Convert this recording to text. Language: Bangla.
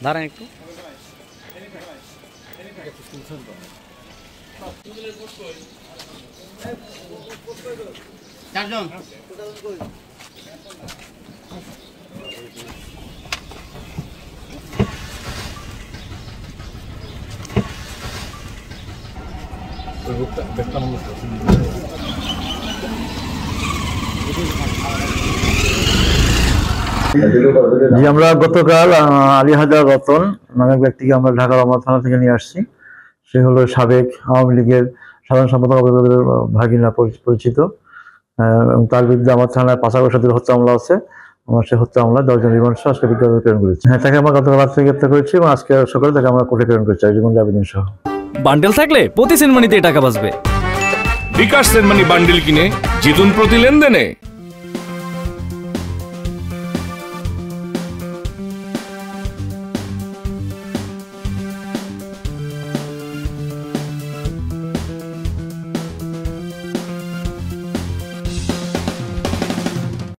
দাঁড়ান একটু। চারজন জি, আমরা গতকাল আলী হায়দার রতন নামক ব্যক্তিকে আমরা ঢাকা রমনা থানা থেকে নিয়ে আসছি। সে হলো সাবেক আওয়ামী লীগের সাধারণ সম্পাদক ভাগিনা পরিচিত, এবং তার বিরুদ্ধে আমার থানায় 5 আগস্টের হত্যা মামলা আছে। আমার সে হত্যা মামলা 10 জন রিমান্ড সহ আজকে বিজ্ঞাপন প্রেরণ করেছি। হ্যাঁ, তাকে আমরা গতকাল রাত থেকে গ্রেপ্তার করেছি এবং আজকে সকালে তাকে আমরা কোর্টে প্রেরণ করেছি রিমান্ড আবেদন সহ। বান্ডেল থাকলে প্রতি সেনমানিতে টাকা বাঁচবে। বিকাশ সেনমানি বান্ডেল কিনে জিতুন প্রতি লেনদেনে।